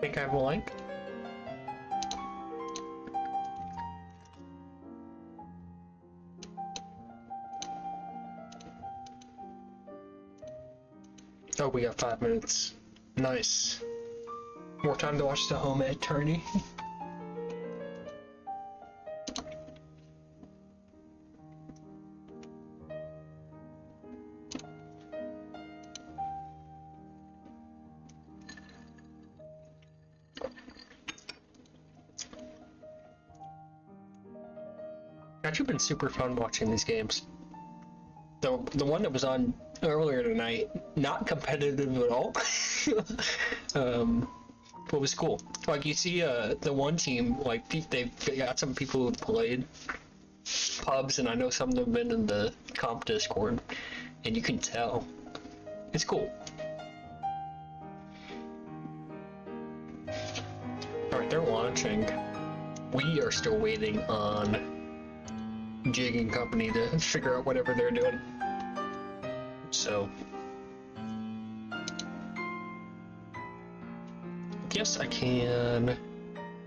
think I have a link. Oh, we got 5 minutes. Nice. More time to watch the home attorney. Actually been super fun watching these games. The one that was on earlier tonight, not competitive at all. But was cool. Like you see, the one team, like they got some people who played pubs, and I know some of them have been in the comp Discord, and you can tell it's cool. All right, they're launching. We are still waiting on Jig and company to figure out whatever they're doing. So, yes, I can.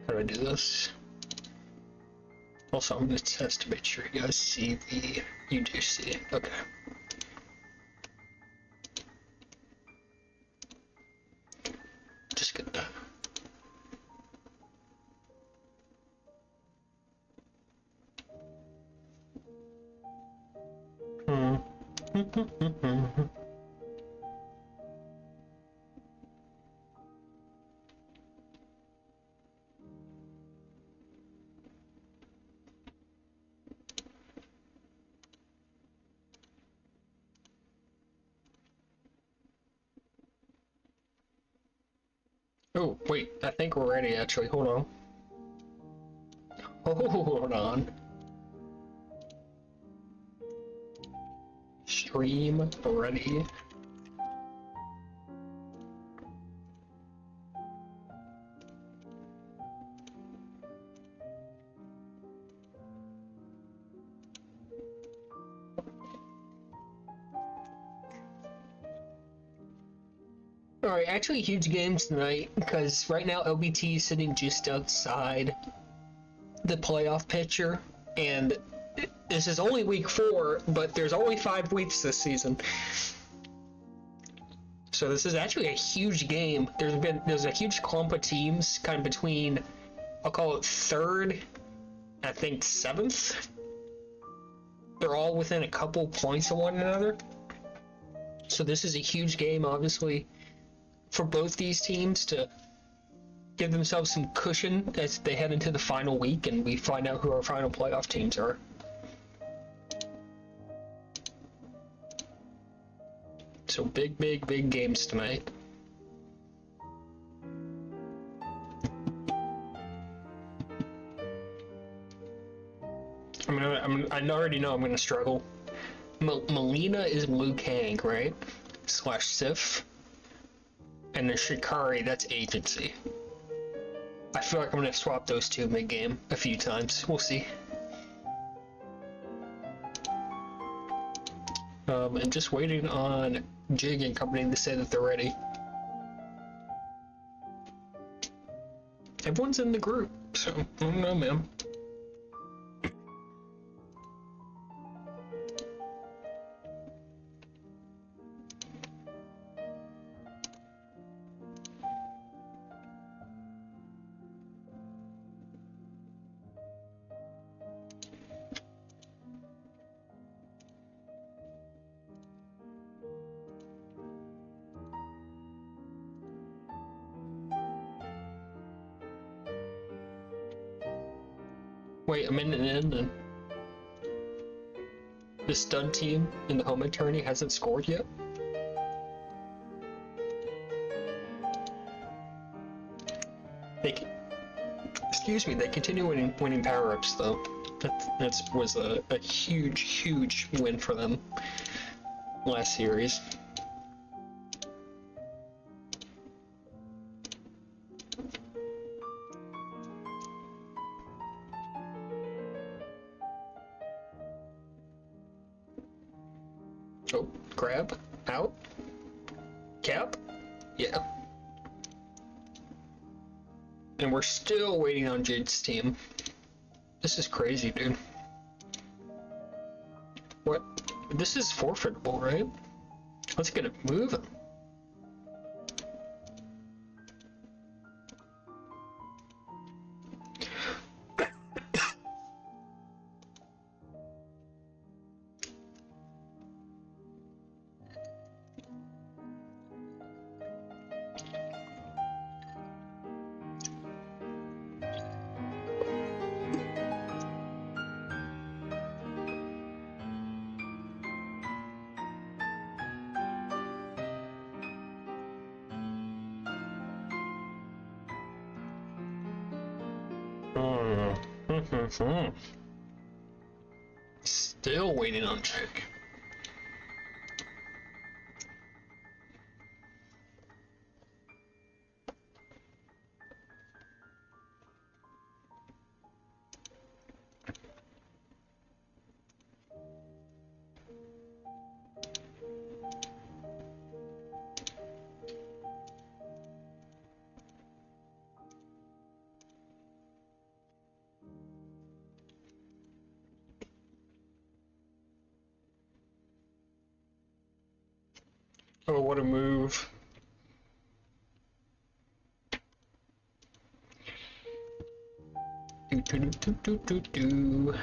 How do I do this? Also, I'm gonna test to make sure you guys see the. You do see it. Okay. Just get that. Oh, wait, I think we're ready actually. Hold on. Hold on. Stream ready. Alright, actually huge games tonight, because right now LBT is sitting just outside the playoff picture, and this is only week 4, but there's only 5 weeks this season. So this is actually a huge game. There's a huge clump of teams kind of between, I'll call it 3rd, I think 7th. They're all within a couple points of one another. So this is a huge game, obviously, for both these teams to give themselves some cushion as they head into the final week and we find out who our final playoff teams are. So big games tonight. I already know I'm gonna struggle. Melina is Liu Kang, right? / Sif. And the Shikari, that's agency. I feel like I'm gonna swap those two mid-game a few times. We'll see. And just waiting on Jig and company to say that they're ready. Everyone's in the group, so I don't know, man. Wait a minute in, and the stud team in the home attorney hasn't scored yet? Excuse me, they continue winning power-ups though. That was a huge win for them last series. Oh, grab, out, cap, yeah. And we're still waiting on Jade's team. This is crazy, dude. What? This is forfeitable, right? Let's get it moving. Still waiting on check. Oh, what a move. Do do do do do do.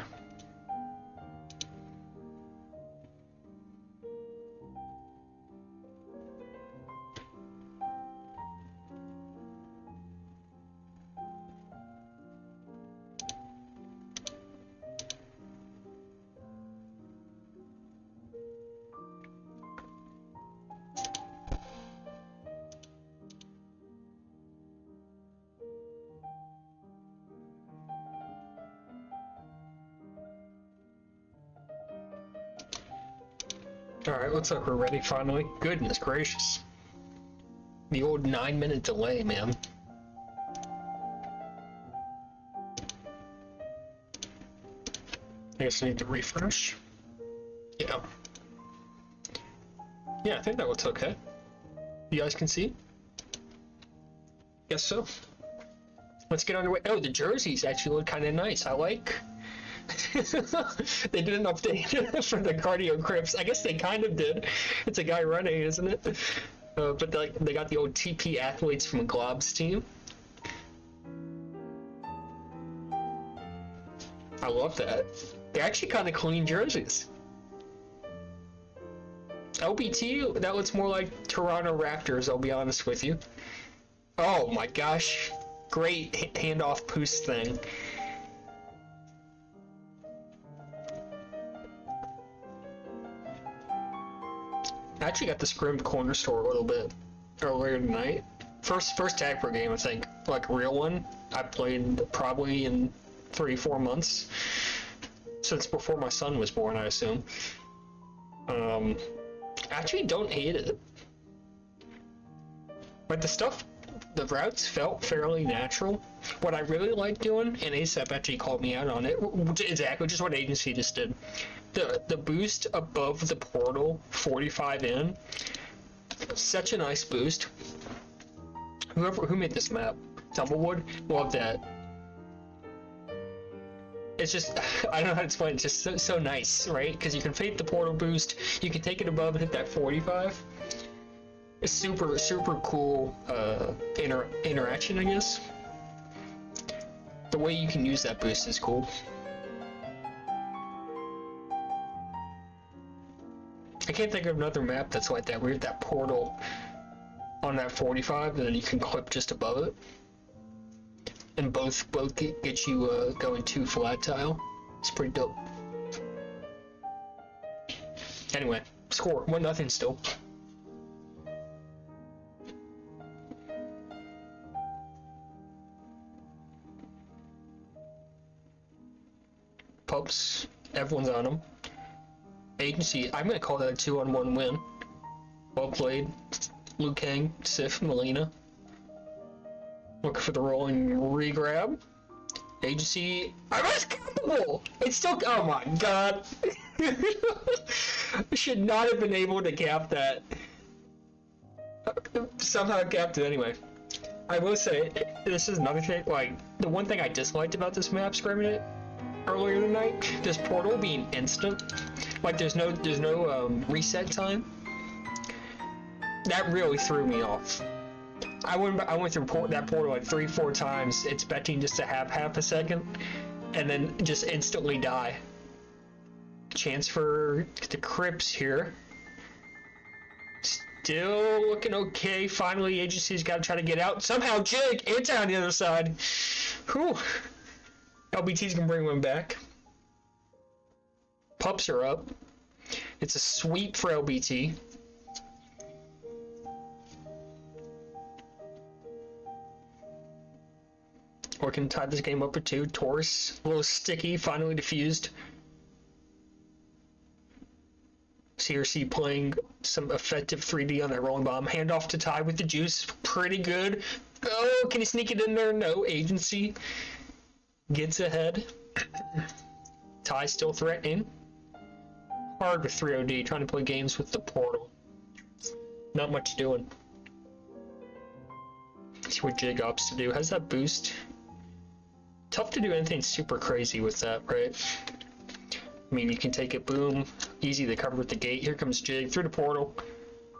Alright, looks like we're ready finally. Goodness gracious. The old 9-minute delay, man. I guess I need to refresh. Yeah. Yeah, I think that looks okay. You guys can see? Guess so. Let's get underway. Oh, the jerseys actually look kind of nice. I like. They did an update for the cardio crips. I guess they kind of did. It's a guy running, isn't it? But they got the old TP athletes from Glob's team. I love that. They're actually kind of clean jerseys. LBT, that looks more like Toronto Raptors, I'll be honest with you. Oh my gosh. Great handoff boost thing. I actually got the scrimmed corner store a little bit earlier tonight. First tag per game, I think. Like a real one. I played probably in 3-4 months. Since before my son was born, I assume. Actually don't hate it. Like the routes felt fairly natural. What I really like doing, and ASAP actually called me out on it, exactly just what Agency just did. The boost above the portal, 45 in, such a nice boost. Who made this map? Tumblewood? Love that. It's just, I don't know how to explain it, it's just so nice, right? Because you can fake the portal boost, you can take it above and hit that 45. It's super cool interaction, I guess. The way you can use that boost is cool. I can't think of another map that's like that, where you have that portal on that 45 and then you can clip just above it. And both get you going 2 flat tile. It's pretty dope. Anyway, score 1-0 still. Pups, everyone's on them. Agency, I'm gonna call that a 2-on-1 win. Well played. Liu Kang, Sif, Melina. Look for the rolling re-grab. Agency, I was capable! It's still, oh my god. Should not have been able to cap that. Somehow capped it anyway. I will say, this is another thing, like, the one thing I disliked about this map, scrimming it earlier tonight, this portal being instant. Like, there's no reset time. That really threw me off. I went through that portal like 3-4 times, expecting just to have half a second, and then just instantly die. Chance for the Crips here. Still looking okay. Finally, agency's got to try to get out. Somehow, Jig, it's on the other side. Whew. LBT's gonna bring one back. Pups are up. It's a sweep for LBT. Or can tie this game up for 2. Taurus, a little sticky, finally diffused. CRC playing some effective 3D on that rolling bomb. Handoff to Ty with the juice. Pretty good. Oh, can he sneak it in there? No. Agency gets ahead. Ty still threatening. Hard with 3OD, trying to play games with the portal. Not much doing. See what Jig opts to do. Has that boost? Tough to do anything super crazy with that, right? I mean, you can take it, boom, easy to cover with the gate. Here comes Jig through the portal.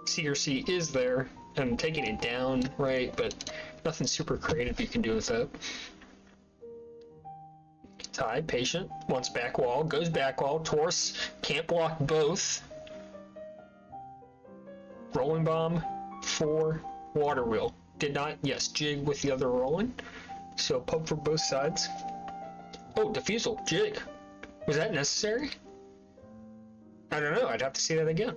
CRC is there and taking it down, right? But nothing super creative you can do with that. Ty, patient, wants back wall, goes back wall. Taurus can't block both. Rolling bomb for water wheel. Did not, yes, Jig with the other rolling. So pump for both sides. Oh, defusal, Jig. Was that necessary? I don't know, I'd have to see that again.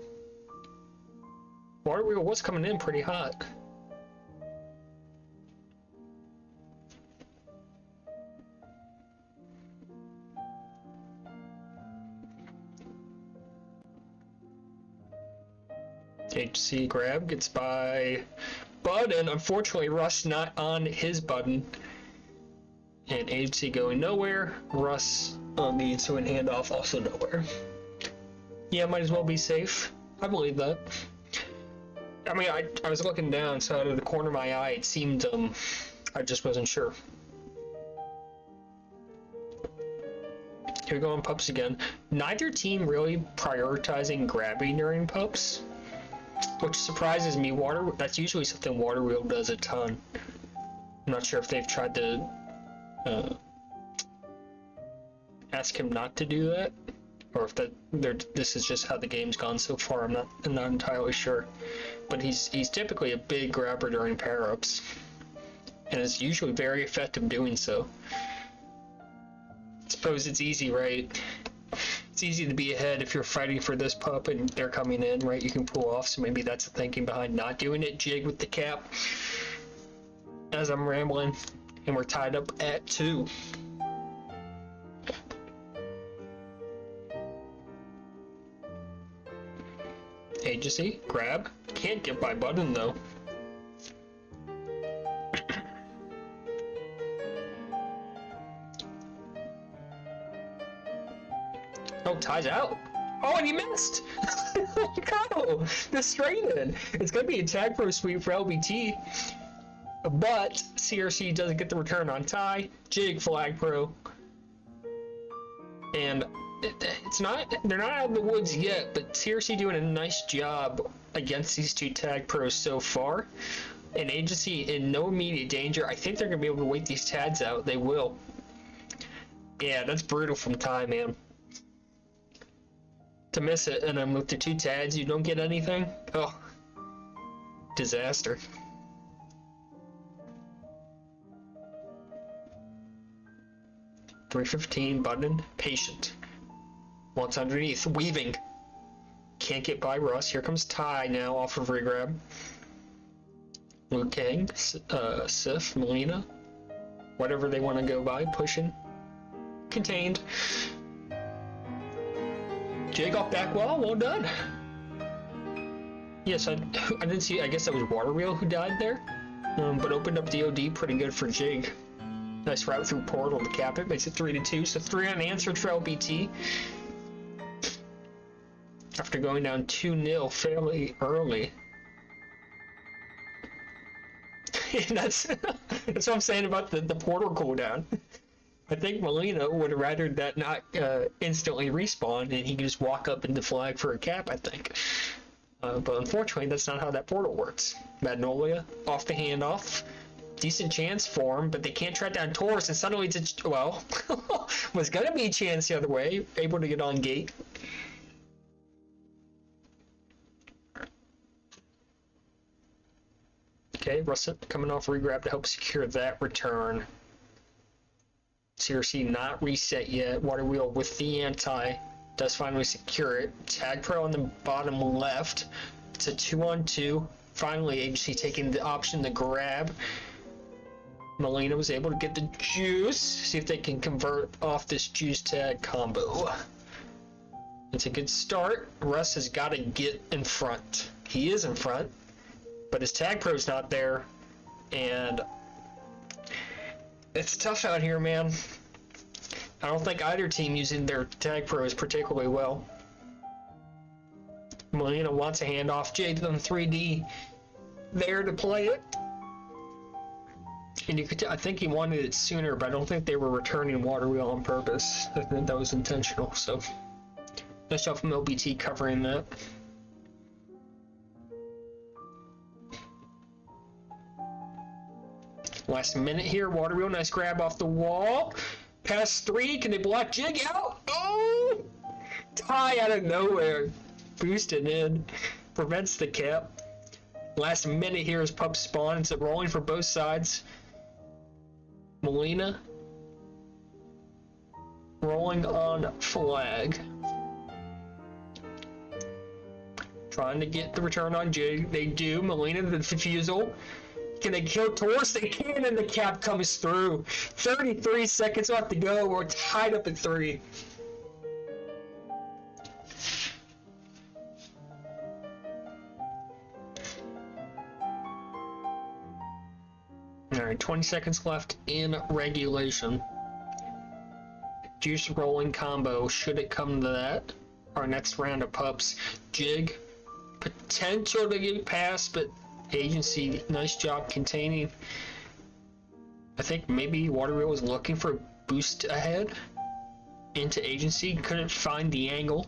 Water wheel was coming in pretty hot. HC grab gets by Bud, and unfortunately Russ not on his button. And HC going nowhere. Russ on the ensuing handoff also nowhere. Yeah, might as well be safe. I believe that. I mean, I was looking down, so out of the corner of my eye, it seemed, I just wasn't sure. Here we go on pups again. Neither team really prioritizing grabbing during pups, which surprises me. That's usually something Water Wheel does a ton. I'm not sure if they've tried to ask him not to do that, or if this is just how the game's gone so far. I'm not entirely sure, but he's typically a big grabber during pair-ups, and is usually very effective doing so. I suppose it's easy, right? It's easy to be ahead if you're fighting for this pup and they're coming in, right? You can pull off, so maybe that's the thinking behind not doing it. Jig with the cap as I'm rambling, and we're tied up at 2. Agency, grab. Can't get by button though. Oh, Ty's out. Oh, and he missed! Go! The straight in. It's gonna be a tag pro sweep for LBT, but CRC doesn't get the return on Ty. Jig flag pro. And they're not out of the woods yet, but CRC doing a nice job against these two tag pros so far. And Agency in no immediate danger. I think they're gonna be able to wait these tags out. They will. Yeah, that's brutal from Ty, man. To miss it, and then with the 2 tags, you don't get anything. Oh, disaster. .315 button, patient. Wants underneath, weaving. Can't get by Russ. Here comes Ty now off of regrab. Liu Kang, Sif, Melina, whatever they want to go by, pushing. Contained. Jig off back wall, well done. Yes, I didn't see, I guess that was Water Wheel who died there. But opened up DOD pretty good for Jig. Nice route through portal to cap it, makes it 3-2, so 3 unanswered for LBT. After going down 2-0 fairly early. And that's what I'm saying about the portal cooldown. I think Molina would have rather that not instantly respawn and he could just walk up into flag for a cap, I think. But unfortunately, that's not how that portal works. Magnolia, off the handoff. Decent chance for him, but they can't track down Taurus, and suddenly it's a, well, was gonna be a chance the other way, able to get on gate. Okay, Russet coming off regrab to help secure that return. CRC not reset yet. Water Wheel with the anti does finally secure it. Tag Pro on the bottom left. It's a 2-on-2. Finally, Agency taking the option to grab. Molina was able to get the juice. See if they can convert off this juice tag combo. It's a good start. Russ has got to get in front. He is in front, but his tag pro's not there, and it's tough out here, man. I don't think either team using their tag pros particularly well. Molina wants a handoff. Jade on 3D there to play it. And you could, I think he wanted it sooner, but I don't think they were returning Water Wheel on purpose. I think that was intentional. So nice job from Mltp covering that. Last minute here, Water Wheel, nice grab off the wall. Pass 3, can they block Jig out? Oh! Tie out of nowhere. Boosted in. Prevents the cap. Last minute here is Pup spawn. It's rolling for both sides. Molina rolling on flag. Trying to get the return on Jig. They do. Molina the defusal. Can they kill Taurus? They can, and the cap comes through. 33 seconds left to go. We're tied up at 3. Alright, 20 seconds left in regulation. Juice rolling combo, should it come to that. Our next round of pups. Jig, potential to get past, but Agency, nice job containing. I think maybe Water Wheel was looking for a boost ahead into Agency, couldn't find the angle.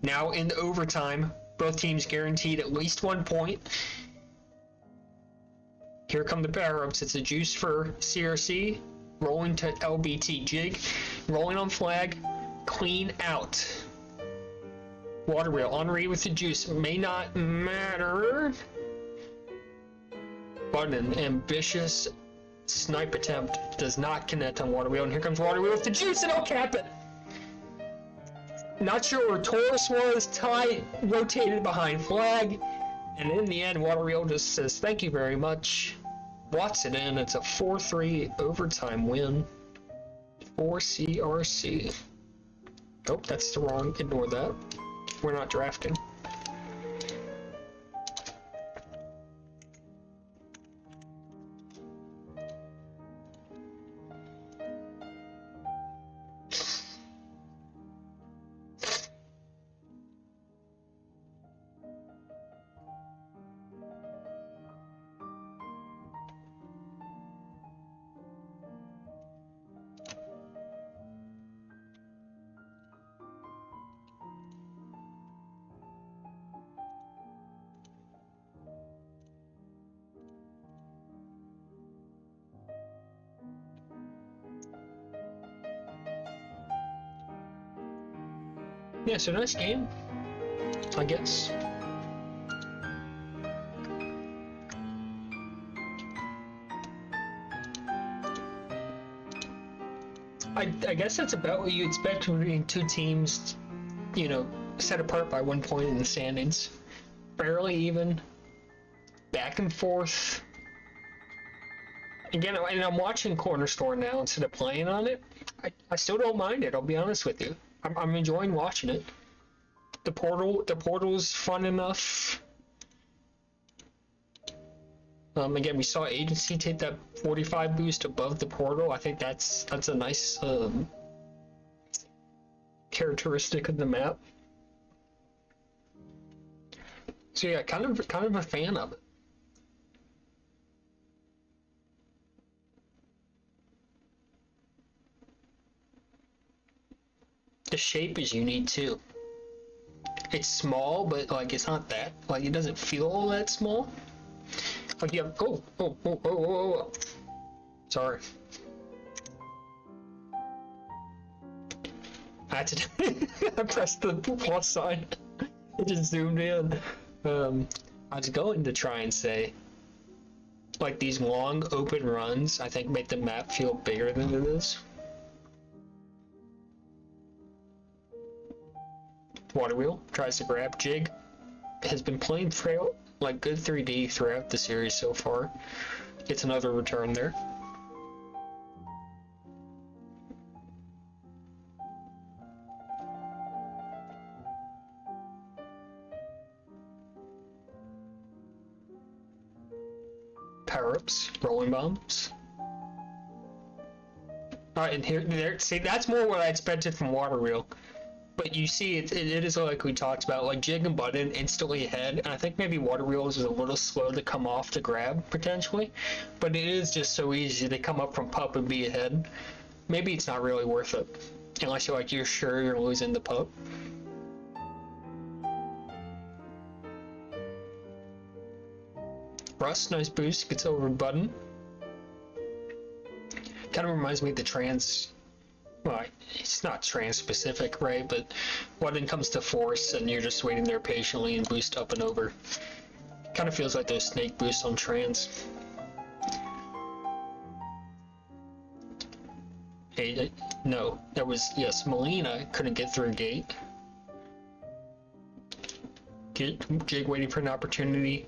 Now in overtime, both teams guaranteed at least 1 point. Here come the power-ups. It's a juice for CRC, rolling to LBT. Jig, rolling on flag, clean out. Water Wheel on read with the juice. May not matter, but an ambitious snipe attempt does not connect on Water Wheel. And here comes Water Wheel with the juice, and it'll cap it. Not sure where Taurus was. Tie rotated behind flag. And in the end, Water Wheel just says, thank you very much. Blots it in. It's a 4-3 overtime win for CRC. Oh, that's the wrong. Ignore that. We're not drafting. Yeah, so nice game, I guess. I guess that's about what you expect from being two teams, you know, set apart by 1 point in the standings. Fairly even, back and forth. Again, and I'm watching Corner Store now instead of playing on it. I still don't mind it, I'll be honest with you. I'm enjoying watching it. The portal's fun enough. Again, we saw Agency take that 45 boost above the portal. I think that's a nice characteristic of the map. So yeah, kind of a fan of it. The shape is unique too. It's small, but like it's not that, like it doesn't feel all that small. Like you have, oh. Sorry. I had to, I pressed the plus sign. It just zoomed in. I was going to try and say, like these long open runs, I think make the map feel bigger than it is. Water wheel tries to grab. Jig has been playing frail, like good 3D throughout the series so far. Gets another return there. Power-ups, rolling bombs. Alright, and here, there, see, that's more what I expected from Water Wheel. But you see, it is like we talked about, like Jig and Button instantly ahead, and I think maybe Water Wheels is a little slow to come off to grab, potentially. But it is just so easy to come up from pup and be ahead. Maybe it's not really worth it, unless you're sure you're losing the pup. Russ, nice boost, gets over Button. Kind of reminds me of the trans. Well, it's not trans-specific, right? But Button comes to force, and you're just waiting there patiently and boost up and over. Kind of feels like those snake boosts on trans. Hey, no, that was, yes, Melina couldn't get through gate. Jig waiting for an opportunity.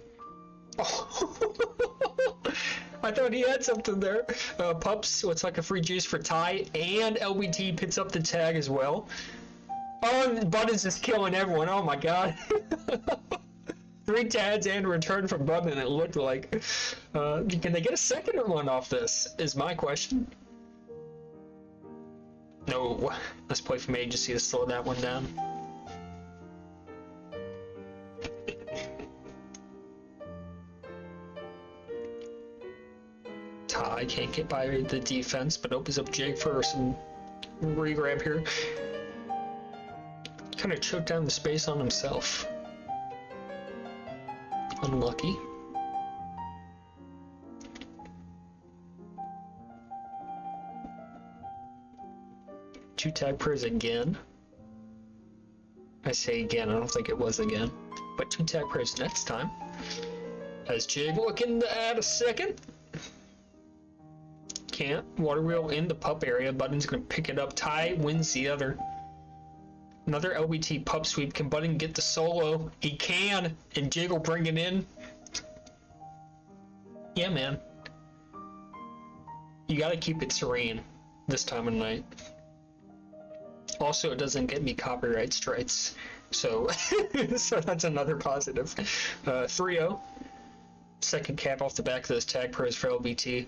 Oh. I thought he had something there. Pups, looks like a free juice for Ty, and LBT picks up the tag as well. Oh, and Button's just killing everyone. Oh my god. 3 tags and a return from Button, it looked like. Can they get a second one off this, is my question. No. Let's play from agency to slow that one down. Ty can't get by the defense, but opens up Jig for some re-grab here. Kind of choked down the space on himself. Unlucky. Two tag pairs again. I say again, I don't think it was again. But 2 tag pairs next time. As Jig looking to add a second. Can't. Water wheel in the pup area. Button's gonna pick it up. Ty wins the other. Another LBT pup sweep. Can Button get the solo? He can. And Jig will bring it in. Yeah, man. You gotta keep it serene this time of night. Also, it doesn't get me copyright strikes. So, so that's another positive. 3-0. Second cap off the back of those tag pros for LBT.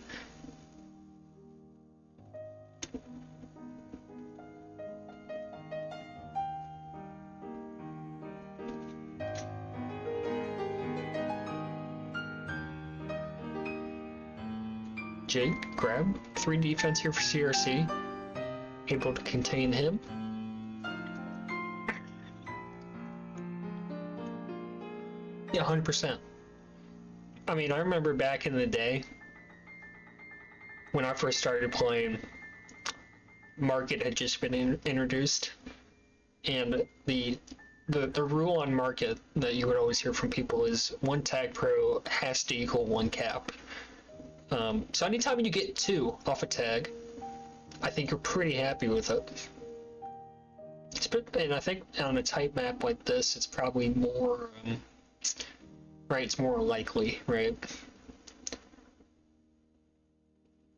Jig, grab. 3 defense here for CRC. Able to contain him. Yeah, 100%. I mean, I remember back in the day when I first started playing, Market had just been introduced, and the rule on Market that you would always hear from people is 1 tag pro has to equal 1 cap. So anytime you get 2 off a tag, I think you're pretty happy with it. And I think on a tight map like this, it's probably more, right, it's more likely, right?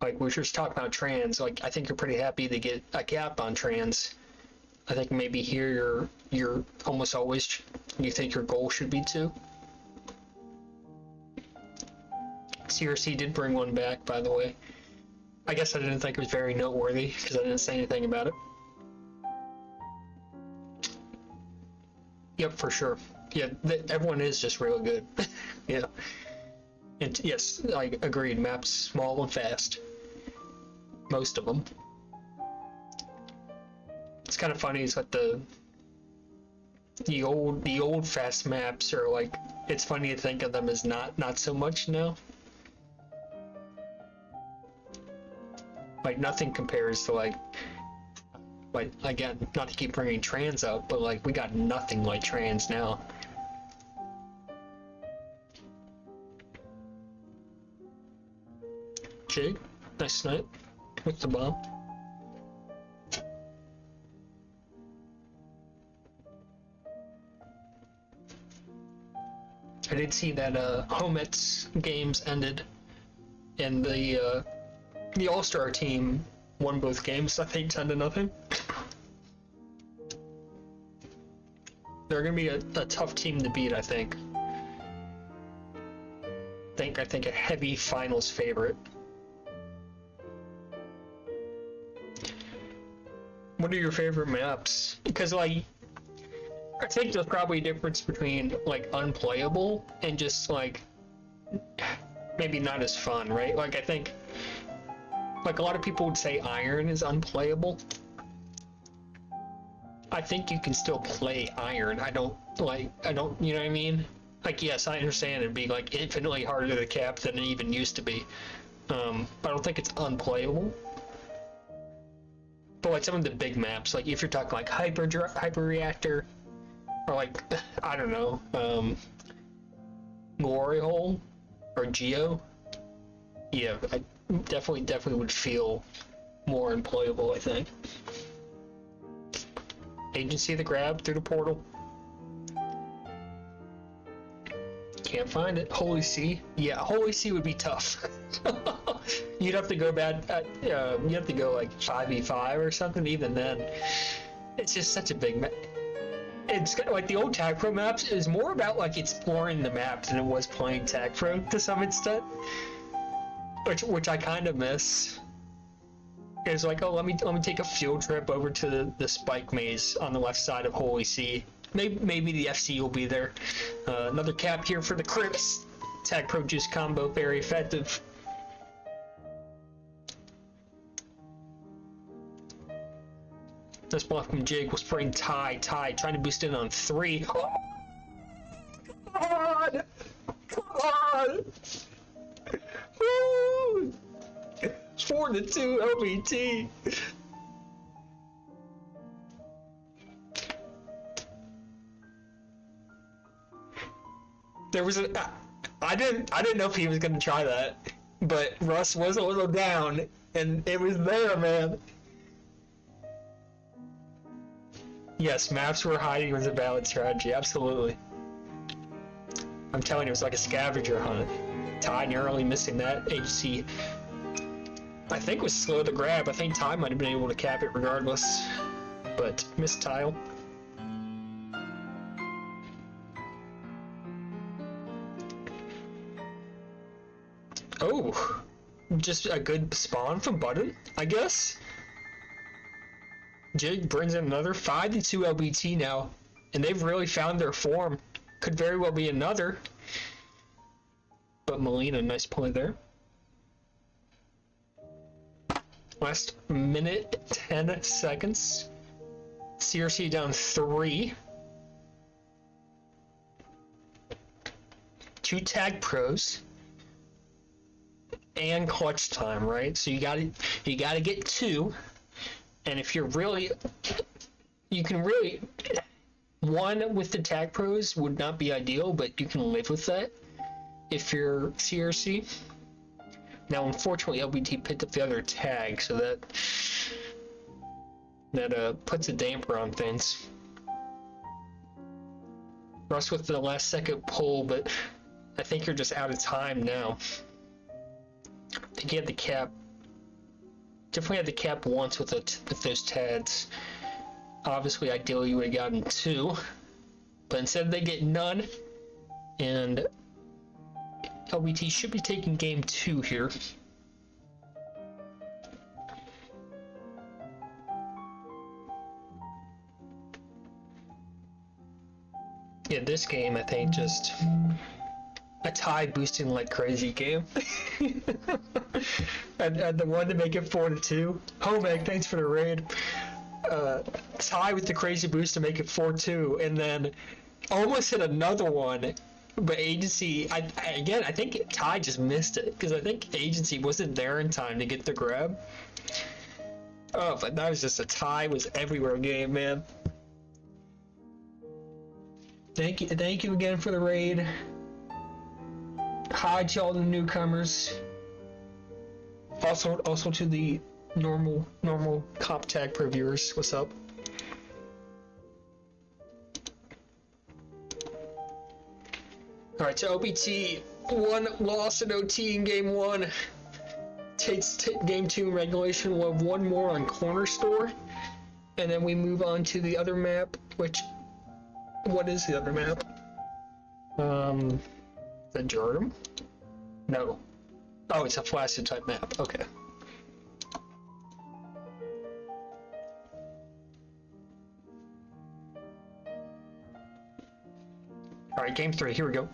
Like, we were just talking about trans, like, I think you're pretty happy to get a cap on trans. I think maybe here you're almost always, you think your goal should be 2. CRC did bring 1 back, by the way. I guess I didn't think it was very noteworthy, because I didn't say anything about it. Yep, for sure. Yeah, everyone is just real good. Yeah. And yes, I agreed, maps small and fast. Most of them. It's kind of funny. It's like the old fast maps are like, it's funny to think of them as not so much now. Like nothing compares to like again, not to keep bringing trans up, but like we got nothing like trans now. Jig, nice snipe with the bomb. I did see that Homet's games ended, and the All-Star team won both games. I think 10-0. They're gonna be a tough team to beat. I think a heavy finals favorite. What are your favorite maps? Because like, I think there's probably a difference between like unplayable and just like maybe not as fun, right? Like I think like a lot of people would say Iron is unplayable. I think you can still play Iron. I don't, you know what I mean? Like, yes, I understand it'd be like infinitely harder to cap than it even used to be. But I don't think it's unplayable. But like some of the big maps, like if you're talking like Hyper Reactor, or like, I don't know, Glory Hole, or Geo, yeah, I definitely would feel more unplayable, I think. Agency of the Grab through the portal. Can't find it. Holy Sea? Yeah, Holy Sea would be tough. You'd have to go you'd have to go like 5v5 or something. Even then, it's just such a big map. It's like the old Tag Pro maps is more about like exploring the map than it was playing Tag Pro to some extent, which I kind of miss. It's like, oh, let me take a field trip over to the Spike Maze on the left side of Holy Sea. Maybe the FC will be there. Another cap here for the Crips. Tag Pro Juice combo, very effective. This block from Jig was spraying Ty, trying to boost in on 3. Oh, come on! Come on! Woo! 4-2 LBT. There was I didn't know if he was gonna try that, but Russ was a little down, and it was there, man. Yes, maps were hiding was a valid strategy, absolutely. I'm telling you, it was like a scavenger hunt. Ty narrowly missing that. HC, I think, was slow to grab. I think Ty might have been able to cap it regardless, but missed tile. Oh, just a good spawn from Button, I guess. Jig brings in another 5-2 LBT now, and they've really found their form. Could very well be another. But Molina, nice play there. Last minute, 10 seconds. CRC down 3. 2 Tag Pros. And clutch time, right? So you gotta get 2. And if you're really, you can really, 1 with the Tag Pros would not be ideal, but you can live with that if you're CRC. Now, unfortunately, LBT picked up the other tag, so that puts a damper on things. Russ with the last second pull, but I think you're just out of time now. I think he had the cap. Definitely had the cap once with those tads. Obviously, ideally, you would have gotten 2, but instead they get none, and LBT should be taking game 2 here. Yeah, this game, I think, just a tie boosting like crazy game. and the one to make it 4-2. Homeg, thanks for the raid. Ty with the crazy boost to make it 4-2, and then almost hit another one, but Agency, again, I think Ty just missed it, because I think Agency wasn't there in time to get the grab. Oh, but that was just a Ty was everywhere game, man. Thank you again for the raid. Hi to all the newcomers. Also to the normal comp tag pro viewers. What's up? All right, so OBT, one loss in OT in game one. Takes game two in regulation. We'll have one more on Corner Store, and then we move on to the other map. What is the other map? The Jordan? No. Oh, it's a flaccid type map. Okay. All right, game three. Here we go.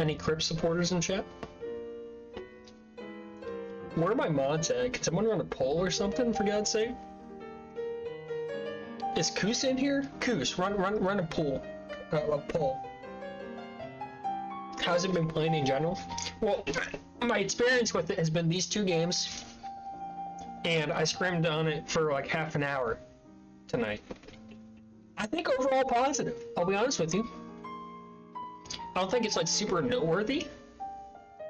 Any Crip supporters in chat? Where are my mods at? Can someone run a poll or something, for God's sake? Is Koos in here? Koos, run a poll. A poll. How's it been playing in general? Well, my experience with it has been these 2 games, and I scrimmed on it for like half an hour tonight. I think overall positive, I'll be honest with you. I don't think it's like super noteworthy,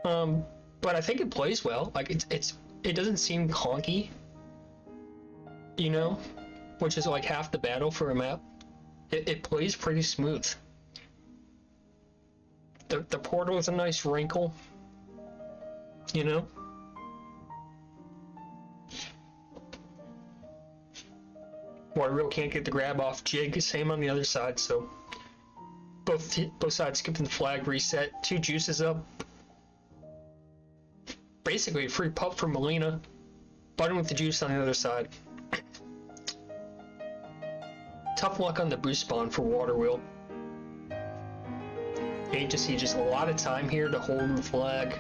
but I think it plays well. Like it doesn't seem clunky, you know, which is like half the battle for a map. It plays pretty smooth. The portal is a nice wrinkle, you know. Waterwheel can't get the grab off Jig. Same on the other side, so. Both sides skipping the flag reset. 2 juices up. Basically a free pup for Melina. Button with the juice on the other side. Tough luck on the boost spawn for Waterwheel. Agency just a lot of time here to hold the flag.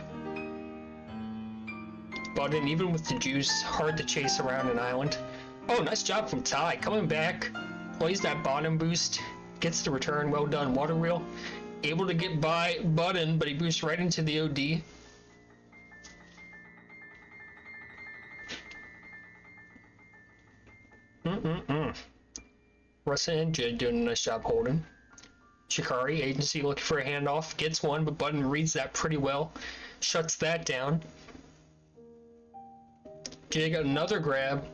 Button, even with the juice, hard to chase around an island. Oh, nice job from Ty. Coming back, plays that bottom boost. Gets the return, well done, Waterwheel. Able to get by Button, but he boosts right into the OD. Russell and Jid doing a nice job holding. Shikari, Agency looking for a handoff. Gets one, but Button reads that pretty well. Shuts that down. Jid got another grab.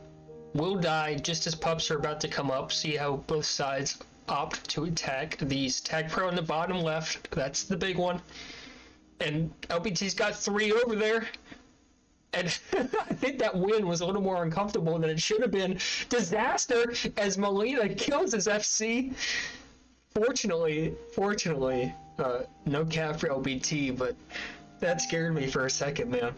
Will die just as pups are about to come up. See how both sides opt to attack these. Tag pro in the bottom left, that's the big one. And LPT's got 3 over there. And I think that win was a little more uncomfortable than it should have been. Disaster as Melina kills his FC. Fortunately, no cap for LBT, but that scared me for a second, man.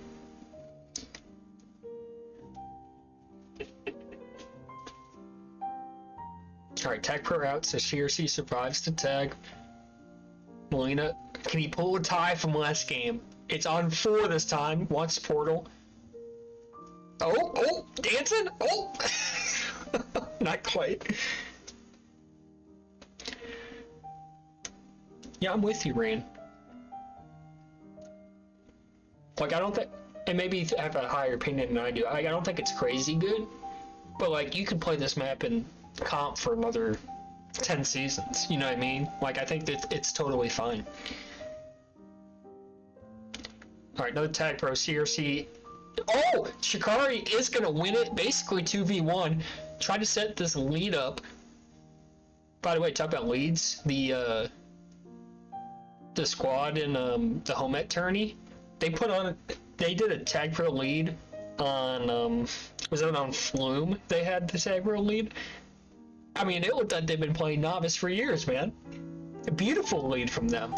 Alright, tag pro out, so CRC survives the tag. Melina, can he pull a tie from last game? It's on 4 this time, wants portal. Oh, dancing, oh! Not quite. Yeah, I'm with you, Rain. Like, I don't think, and maybe you have a higher opinion than I do. I don't think it's crazy good, but like, you could play this map in comp for another 10 seasons, you know what I mean? Like, I think that it's totally fine. Alright, another tag pro, CRC. Oh! Shikari is gonna win it, basically 2v1. Try to set this lead up. By the way, talk about leads. The squad in the Homet tourney, they did a tag pro lead on, was it on Flume? They had the tag pro lead. I mean, it looked like they've been playing Novice for years, man. A beautiful lead from them.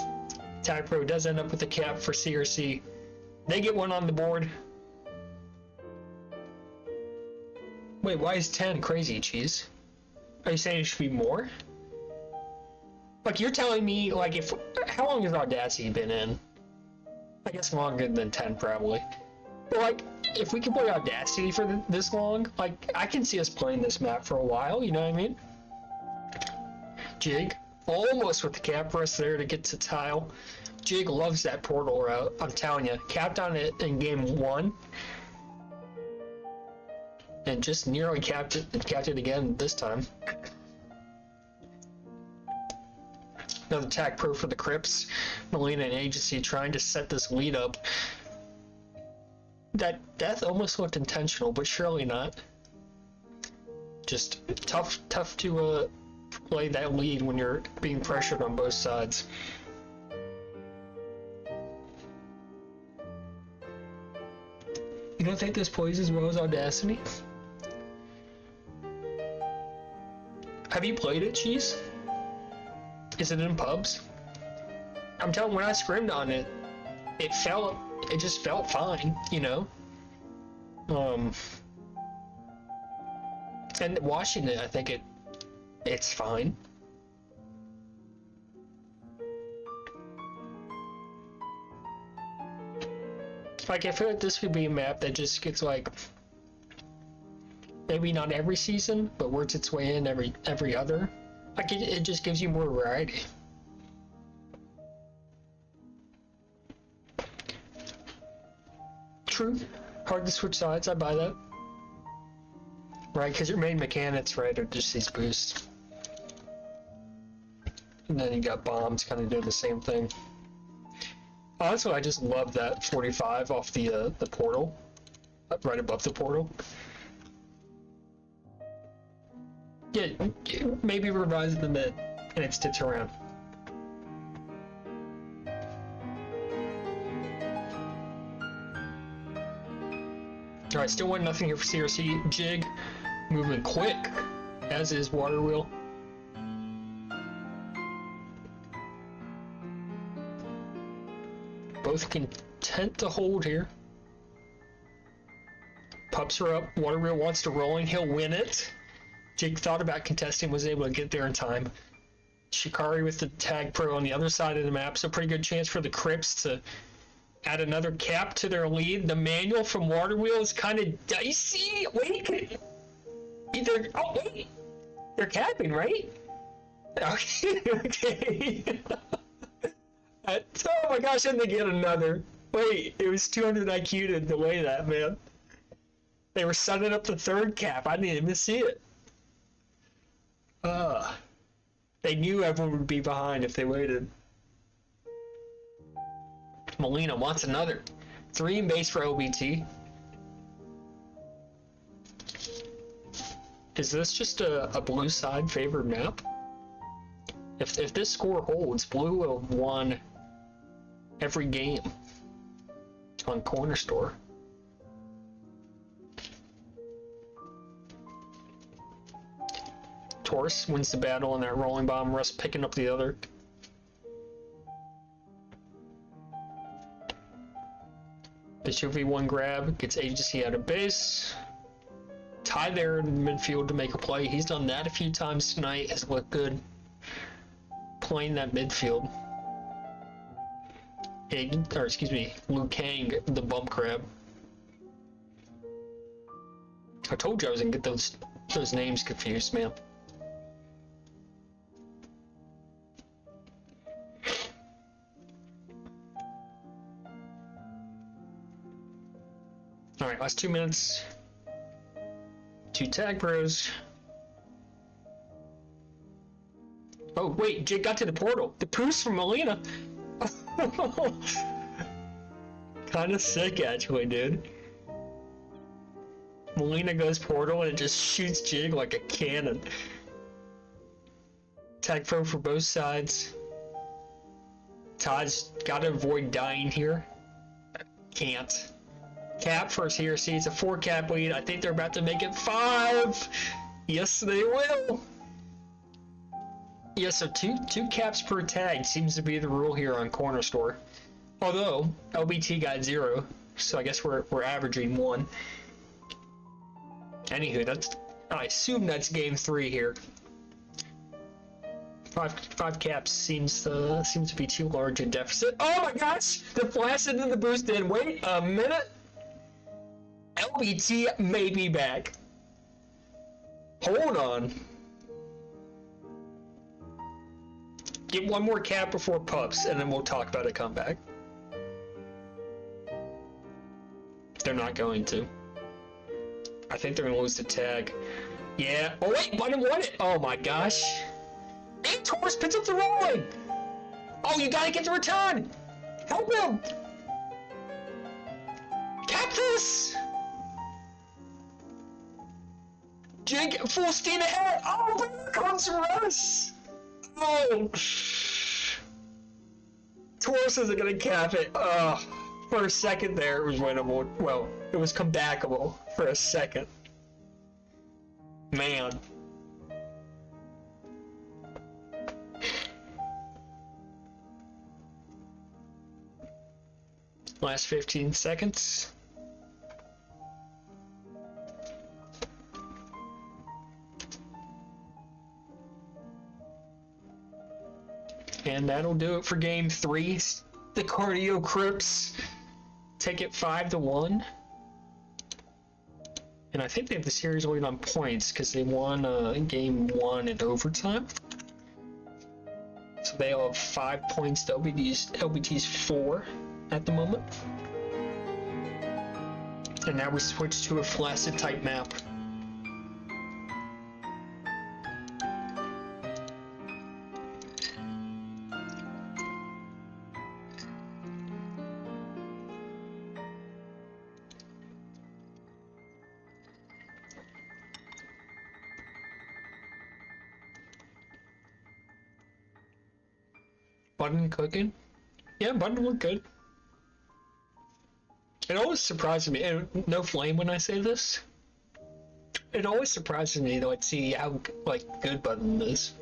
Tag Pro does end up with a cap for CRC. They get one on the board. Wait, why is 10 crazy, Cheese? Are you saying it should be more? Like, you're telling me, like, if... How long has Audacity been in? I guess longer than 10, probably. But, like, if we can play Audacity for this long, like, I can see us playing this map for a while, you know what I mean? Jig, almost with the cap rest there to get to tile. Jig loves that portal route, I'm telling you. Capped on it in game 1. And just nearly capped it again this time. Another tag pro for the Crips. Melina and Agency trying to set this lead up. That death almost looked intentional, but surely not. Just tough to play that lead when you're being pressured on both sides. You don't think this plays as well as Audacity? Have you played it, Cheese? Is it in pubs? I'm telling you, when I scrimmed on it, it just felt fine, you know? And watching it, I think it's fine. Like, I feel like this would be a map that just gets, like, maybe not every season, but works its way in every other. Like, it just gives you more variety. True. Hard to switch sides, I buy that. Right, because your main mechanics, right, are just these boosts. And then you got bombs kind of doing the same thing. Also, I just love that 45 off the portal. Right above the portal. Yeah, maybe revise the mid and it sticks around. Alright, still 1-0 here for CRC. Jig moving quick, as is Water Wheel. Both content to hold here. Pups are up. Water Wheel wants to rolling. He'll win it. Jig thought about contesting, was able to get there in time. Shikari with the tag pro on the other side of the map, so pretty good chance for the Crips to add another cap to their lead. The manual from Water Wheel is kind of dicey. Wait, wait, they're capping, right? Okay, okay. Oh my gosh, and they get another. Wait, it was 200 IQ to delay that, man. They were setting up the third cap. I didn't even see it. They knew everyone would be behind if they waited. Melina wants another. 3 in base for OBT. Is this just a blue side favored map? If this score holds, blue will have won every game on Corner Store. Taurus wins the battle on that rolling bomb, Russ picking up the other. Bishop V1 grab, gets Agency out of base. Ty there in the midfield to make a play. He's done that a few times tonight, has looked good playing that midfield. Liu Kang, the bump grab. I told you I was gonna get those names confused, man. Alright, last 2 minutes. 2 tag pros. Oh, wait, Jake got to the portal. The boost from Melina. Kinda sick, actually, dude. Melina goes portal and it just shoots Jig like a cannon. Tag pro for both sides. Todd's gotta avoid dying here. Can't. Cap first here. See, it's a 4 cap lead. I think they're about to make it 5. Yes, they will. Yeah, so two caps per tag seems to be the rule here on Corner Store. Although LBT got 0, so I guess we're averaging 1. Anywho, I assume that's game 3 here. Five caps seems to be too large a deficit. Oh my gosh! The flaccid and the boost in. Wait a minute. LBT may be back. Hold on. Get one more cap before pups, and then we'll talk about a comeback. They're not going to. I think they're gonna lose the tag. Yeah. Oh wait, Button won it. Oh my gosh. And Taurus picks up the rolling. Oh, you gotta get the return. Help him. Cap this. Jig full steam ahead. Oh, there comes Russ. Oh. Taurus isn't gonna cap it. For a second there, it was winnable. Well, it was comebackable for a second. Man. Last 15 seconds. And that'll do it for game 3. The Cardio Crips take it 5-1. And I think they have the series lead on points because they won game 1 in overtime. So they all have 5 points to LBT's 4 at the moment. And now we switch to a flaccid type map. Button cooking? Yeah, Button looked good. It always surprises me, and no flame when I say this. It always surprises me to see how good Button is.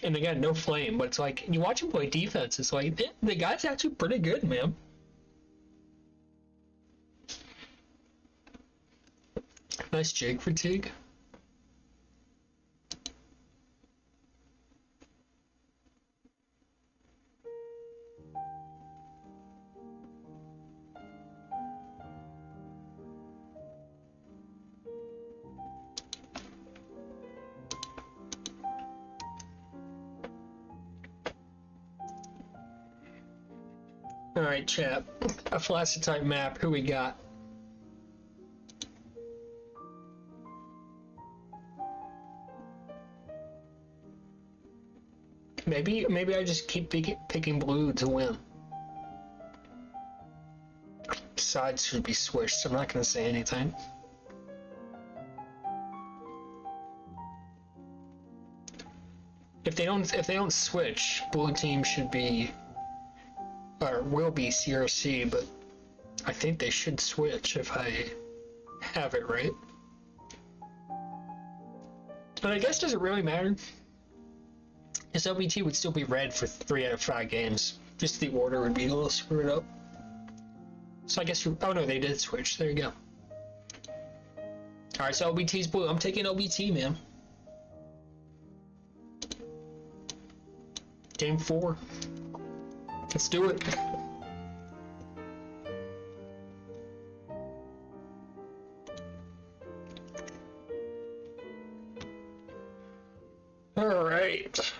And again, no flame, but it's like you watch him play defense. It's like the guy's actually pretty good, man. Nice jig fatigue. Alright, chat. A flaccid type map. Who we got? Maybe I just keep picking blue to win. Sides should be switched. I'm not gonna say anything. If they don't switch, blue team should be or will be CRC, but I think they should switch if I have it right. But I guess does it really matter? Because LBT would still be red for 3 out of 5 games. Just the order would be a little screwed up. So I guess oh no, they did switch. There you go. Alright, so LBT's blue. I'm taking LBT, man. Game 4. Let's do it. Alright.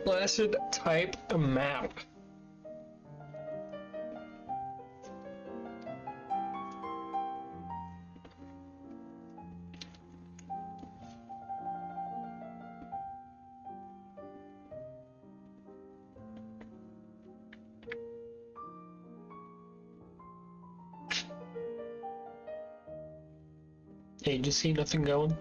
Flaccid type map. Hey, did you see nothing going?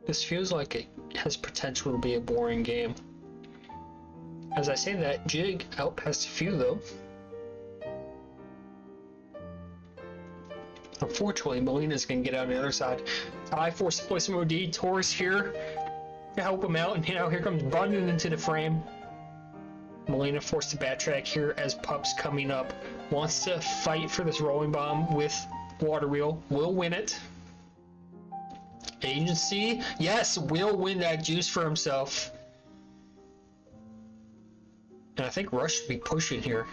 This feels like it has potential to be a boring game. As I say that, Jig outpassed a few though. Unfortunately, Molina's gonna get out on the other side. I force to play some OD. Taurus here to help him out, and now here comes Button into the frame. Molina forced to backtrack here as Pup's coming up. Wants to fight for this rolling bomb with Water Wheel. Will win it. Agency, yes, will win that juice for himself. And I think Rush should be pushing here.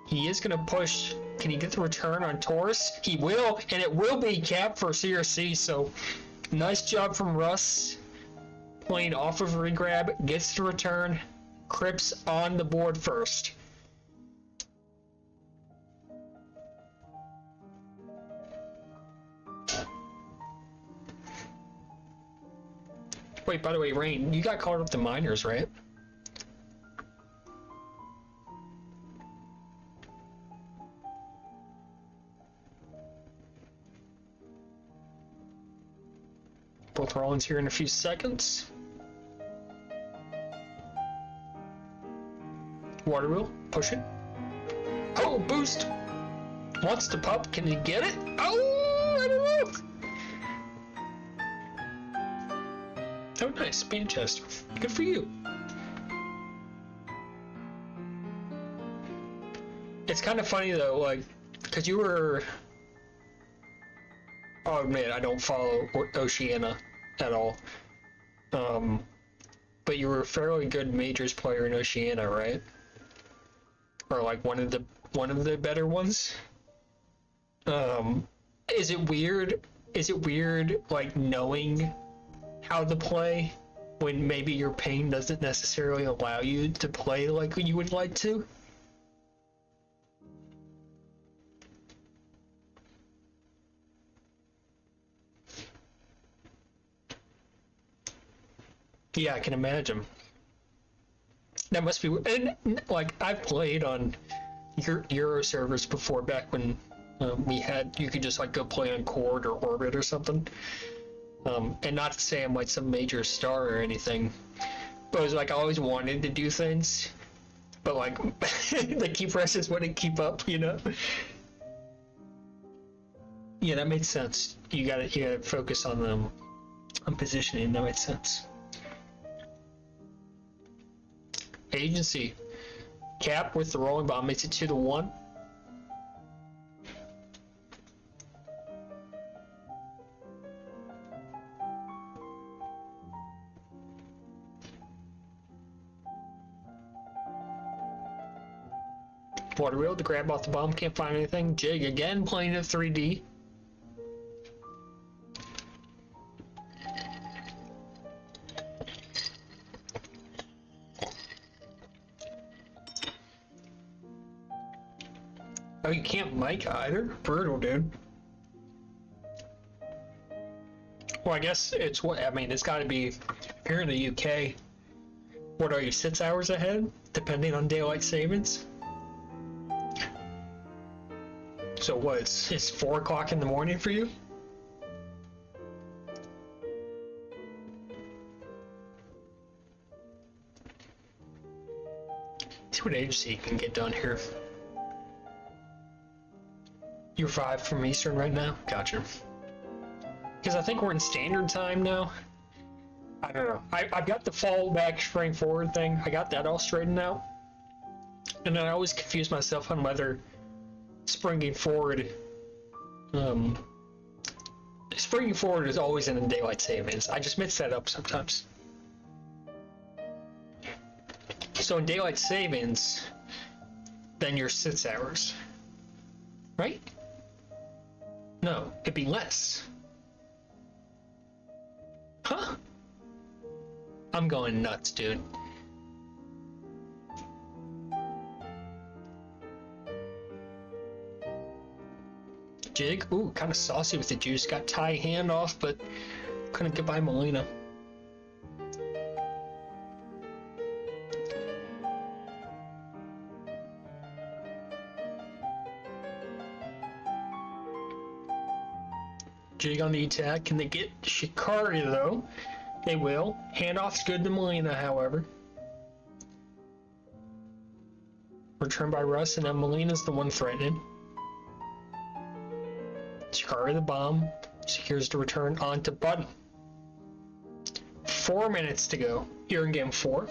He is going to push. Can he get the return on Taurus? He will, and it will be capped for CRC, so nice job from Russ. Playing off of regrab, gets the return. Crips on the board first. Wait, by the way, Rain, you got caught up to minors, right? Both Rollins here in a few seconds. Water Wheel, push it. Oh, boost! Wants to Pup, can he get it? Oh, I don't know! Oh, nice, speed chest. Good for you. It's kind of funny though, like, because you were... Oh man, I don't follow Oceania at all. But you were a fairly good majors player in Oceania, right? Or like one of the better ones. Is it weird? Is it weird like knowing how to play when maybe your pain doesn't necessarily allow you to play like you would like to? Yeah, I can imagine. That must be, and like I've played on Euro servers before, back when you could just like go play on Chord or Orbit or something. And not to say I'm like some major star or anything, but it was like I always wanted to do things, but like the key presses wouldn't keep up, you know? Yeah, that made sense. You gotta focus on positioning. That made sense. Agency. Cap with the rolling bomb makes it 2-1. Water Wheel to grab off the bomb, can't find anything. Jig again playing at 3D. Oh, you can't mic either? Brutal, dude. Well, I guess it's what, I mean, it's gotta be, if you're in the UK, what are you, 6 hours ahead? Depending on daylight savings? So what, it's 4 o'clock in the morning for you? See what agency you can get done here. You're 5 from Eastern right now? Gotcha. Because I think we're in standard time now. I don't know. I've got the fall back, spring forward thing. I got that all straightened out. And then I always confuse myself on whether springing forward is always in the daylight savings. I just mix that up sometimes. So in daylight savings, then you're 6 hours, right? No, it'd be less. Huh? I'm going nuts, dude. Jig, ooh, kind of saucy with the juice. Got Ty hand off, but couldn't get by Molina. Jig on the attack. Can they get Shikari though? They will. Handoff's good to Molina, however. Return by Russ, and then Molina's the one threatening. Shikari the bomb, secures the return onto Button. 4 minutes to go here in game 4.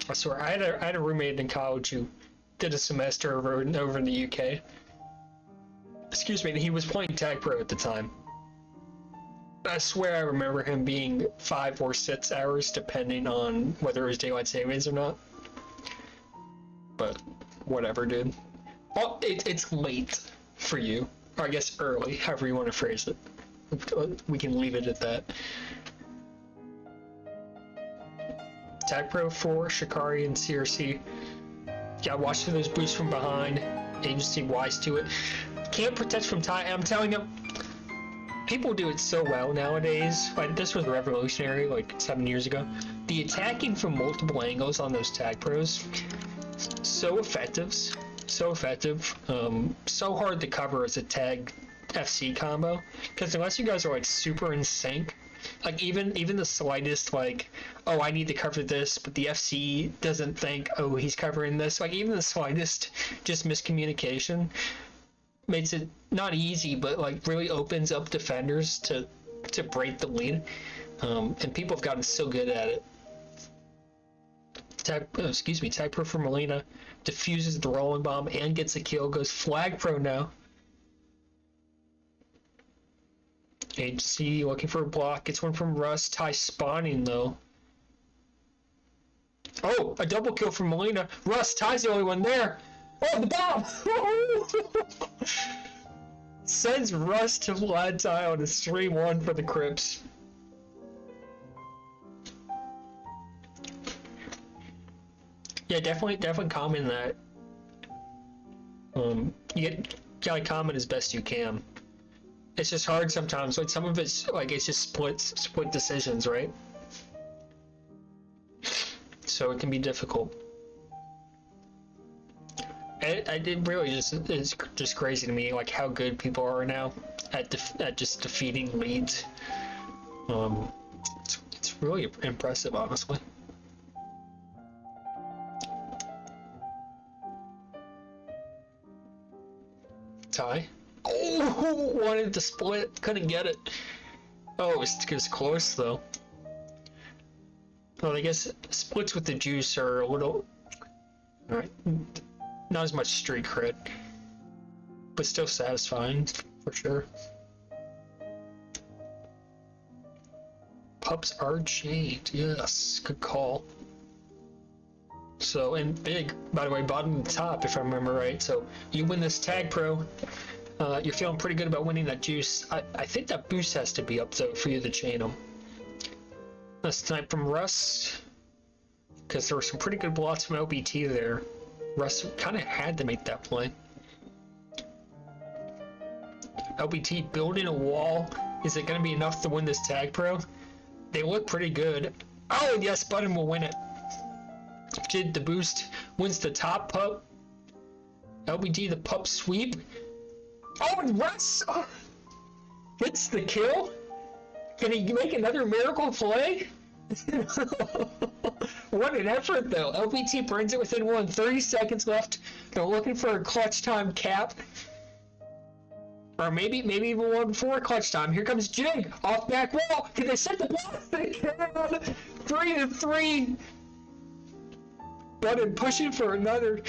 I swear, I had a roommate in college who did a semester over in the UK. Excuse me, and he was playing Tag Pro at the time. I swear I remember him being 5 or 6 hours, depending on whether it was daylight savings or not. But whatever, dude. Oh, it's late for you, or I guess early, however you want to phrase it. We can leave it at that. Tag Pro 4, Shikari, and CRC. Yeah, watch for those boosts from behind. Agency wise to it. Can't protect from time. I'm telling you, people do it so well nowadays. Like, this was revolutionary, like 7 years ago. The attacking from multiple angles on those Tag Pros, so effective. So effective. So hard to cover as a tag FC combo. Because unless you guys are like super in sync, like even the slightest, like, oh, I need to cover this, but the FC doesn't think, oh, he's covering this. Like, even the slightest just miscommunication makes it not easy, but like really opens up defenders to break the lead. And people have gotten so good at it. Tag Pro for Molina diffuses the rolling bomb and gets a kill. Goes Flag Pro now. Agency looking for a block. Gets one from Russ. Ty spawning though. Oh, a double kill from Molina. Russ, Ty's the only one there. Oh, the bomb! Sends Russ to Vlad Ty on a 3-1 for the Crips. Yeah, definitely comment that. You gotta comment as best you can. It's just hard sometimes. Like, some of it's like it's just split decisions, right? So it can be difficult. I did really it's just crazy to me, like how good people are now at just defeating leads. It's really impressive, honestly. Ty. Oh, wanted to split, couldn't get it. Oh, it was close though. Well, I guess splits with the juice are a little, alright, not as much street cred, but still satisfying for sure. Pups are chained, yes, good call. So, and big, by the way, bottom to top, if I remember right. So you win this Tag Pro, you're feeling pretty good about winning that juice. I think that boost has to be up though for you to chain them. A snipe from Russ, because there were some pretty good blocks from LBT there. Russ kind of had to make that play. LBT building a wall. Is it going to be enough to win this Tag Pro? They look pretty good. Oh, yes, Button will win it. Did the boost, wins the top pup. LBT the pup sweep. Oh, and Russ gets the kill. Can he make another miracle play? What an effort, though. LBT brings it within 1. 30 seconds left. They're looking for a clutch time cap. Or maybe even one before clutch time. Here comes Jig off back wall. Can they set the ball? They can. 3-3. Button pushing for another.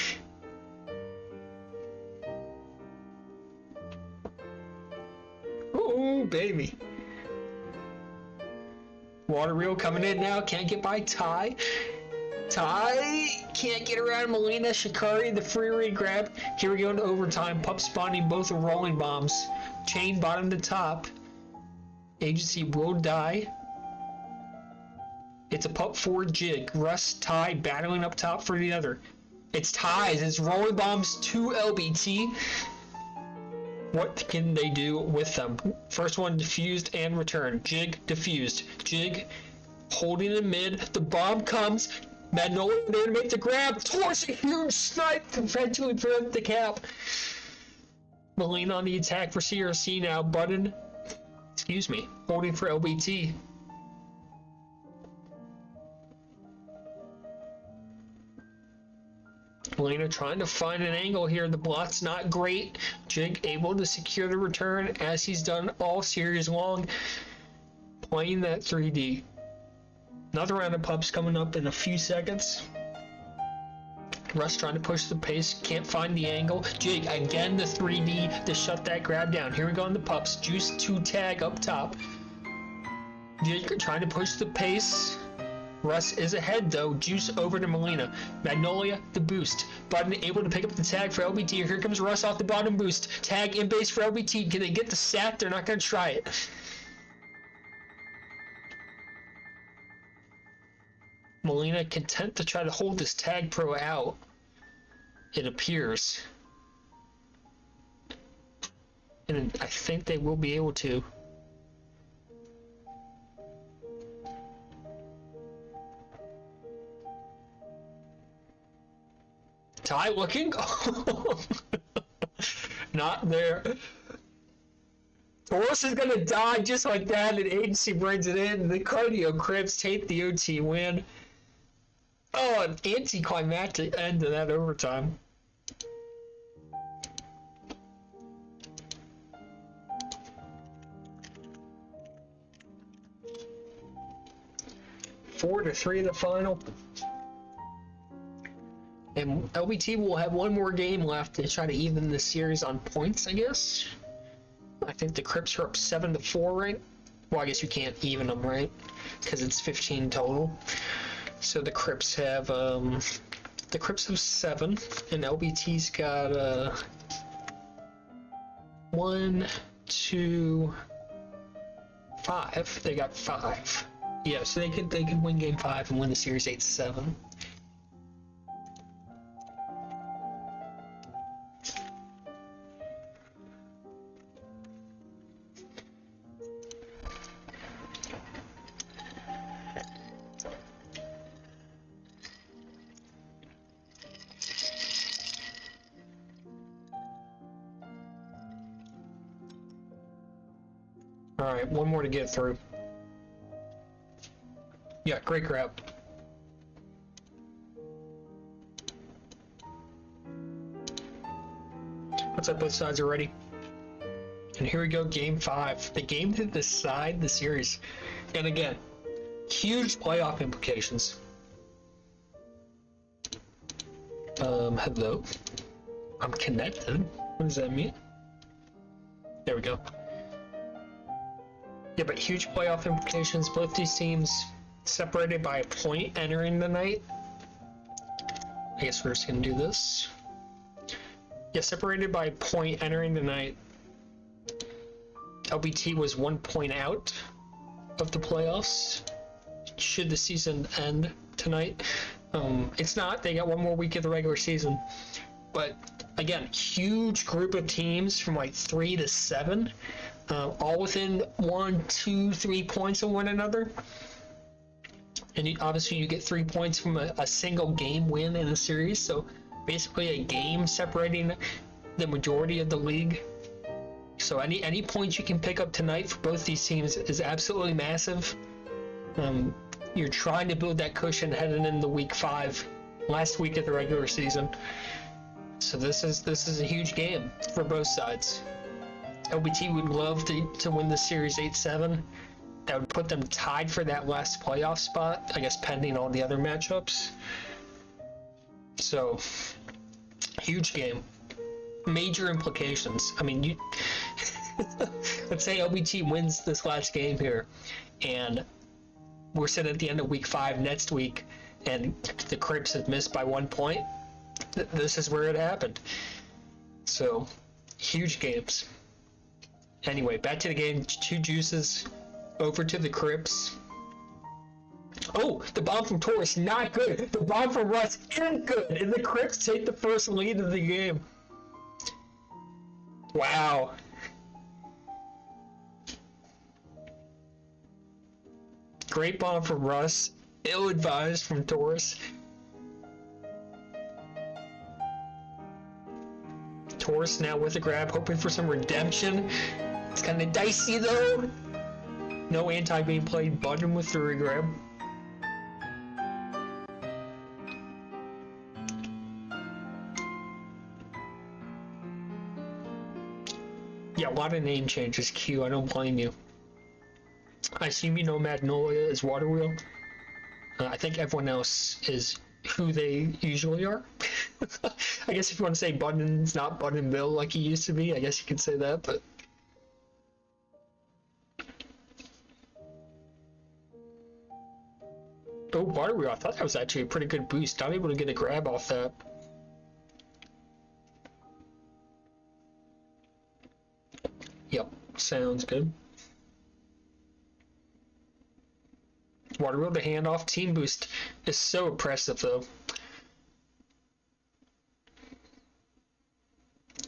Oh, baby. Water reel coming in now. Can't get by Ty. Ty can't get around Molina. Shikari, the free read grab. Here we go into overtime. Pup spawning both are rolling bombs. Chain bottom to top. Agency will die. It's a pup forward jig. Russ, Ty battling up top for the other. It's ties. It's rolling bombs to LBT. What can they do with them? First one diffused and returned. Jig diffused. Jig holding in mid. The bomb comes. Magnolia there to make the grab. Towards a huge snipe to eventually prevent the cap. Molina on the attack for CRC now. Button, excuse me, holding for LBT. Molina trying to find an angle here. The block's not great. Jig able to secure the return as he's done all series long. Playing that 3D. Another round of pups coming up in a few seconds. Russ trying to push the pace, can't find the angle. Jig, again the 3D to shut that grab down. Here we go on the pups. Juice 2 tag up top. Jig trying to push the pace. Russ is ahead though. Juice over to Molina. Magnolia, the boost. Button able to pick up the tag for LBT. Here comes Russ off the bottom boost. Tag in base for LBT. Can they get the sack? They're not going to try it. Molina content to try to hold this tag pro out. It appears. And I think they will be able to. Ty looking? Not there. Taurus is gonna die just like that, and Agency brings it in. The Cardio Crips take the OT win. Oh, an anticlimactic end to that overtime. Four to 3 in the final. And LBT will have one more game left to try to even the series on points, I guess. I think the Crips are up 7 to 4, right? Well, I guess you can't even them, right? Because it's 15 total. So the Crips have 7, and LBT's got 1, 2, 5. They got 5. Yeah, so they could win game 5 and win the series 8-7. Alright, one more to get through. Yeah, great grab. Looks like both sides are ready. And here we go, game 5. The game to decide the series. And again, huge playoff implications. Hello. I'm connected. What does that mean? There we go. Yeah, but huge playoff implications. Both these teams separated by a point entering the night. I guess we're just gonna do this. Yeah, separated by a point entering the night. LBT was 1 point out of the playoffs. Should the season end tonight? It's not. They got one more week of the regular season. But again, huge group of teams from like 3 to 7. All within 1, 2, 3 points of one another. And obviously you get 3 points from a single game win in a series. So basically a game separating the majority of the league. So any points you can pick up tonight for both these teams is absolutely massive. You're trying to build that cushion heading into week 5, last week of the regular season. So this is a huge game for both sides. LBT would love to win the series 8-7. That would put them tied for that last playoff spot, I guess pending all the other matchups. So, huge game. Major implications. I mean, let's say LBT wins this last game here, and we're sitting at the end of week 5 next week, and the Crips have missed by 1 point. This is where it happened. So, huge games. Anyway, back to the game. 2 juices over to the Crips. Oh, the bomb from Taurus, not good. The bomb from Russ isn't good. And the Crips take the first lead of the game. Wow. Great bomb from Russ. Ill-advised from Taurus. Taurus now with a grab, hoping for some redemption. It's kind of dicey though. No anti being played, button with the regrab. Yeah, a lot of name changes, Q. I don't blame you. I assume you know Magnolia is Water Wheel. I think everyone else is who they usually are. I guess if you want to say Button's not Buttonville like he used to be, I guess you could say that, but... Oh, Water Wheel, I thought that was actually a pretty good boost. Not able to get a grab off that. Yep, sounds good. Water Wheel, the handoff team boost is so impressive, though.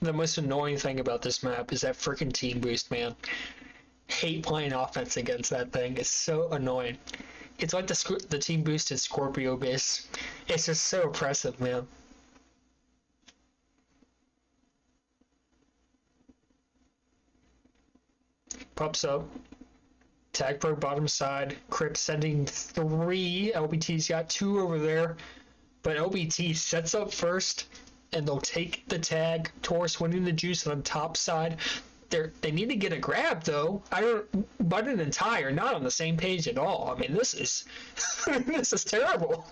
The most annoying thing about this map is that freaking team boost, man. Hate playing offense against that thing. It's so annoying. It's like the team boost in Scorpio base. It's just so oppressive, man. Pops up. Tag Pro bottom side. Crypt sending 3. LBT's got 2 over there. But LBT sets up first, and they'll take the tag. Taurus winning the juice on the top side. They need to get a grab, though. Button and Ty are not on the same page at all. I mean, this is this is terrible.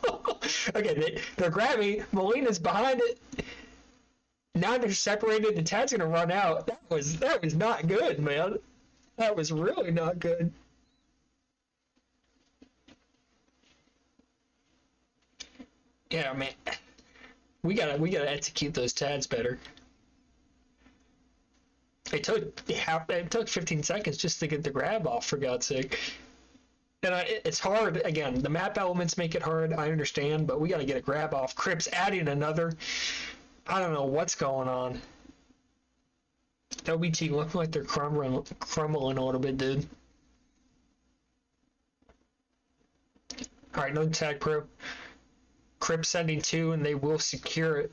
Okay, they're grabbing. Molina's behind it. Now they're separated. The tag's gonna run out. That was not good, man. That was really not good. Yeah, man. We gotta execute those tags better. It took 15 seconds just to get the grab off, for God's sake. And it's hard. Again, the map elements make it hard. I understand, but we got to get a grab off. Crips adding another. I don't know what's going on. LBT looking like they're crumbling a little bit, dude. All right, no tag pro. Crips sending 2, and they will secure it.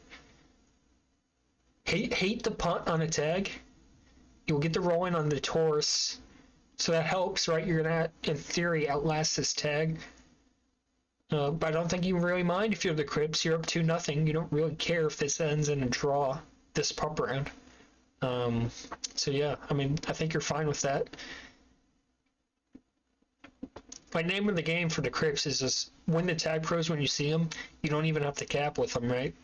Hate the punt on a tag. You'll get the rolling on the Taurus, so that helps, right? You're gonna, in theory, outlast this tag. But I don't think you really mind if you're the Crips. You're up 2-0. You don't really care if this ends in a draw this pump round. So yeah, I mean, I think you're fine with that. My name of the game for the Crips is just win the tag pros when you see them. You don't even have to cap with them, right?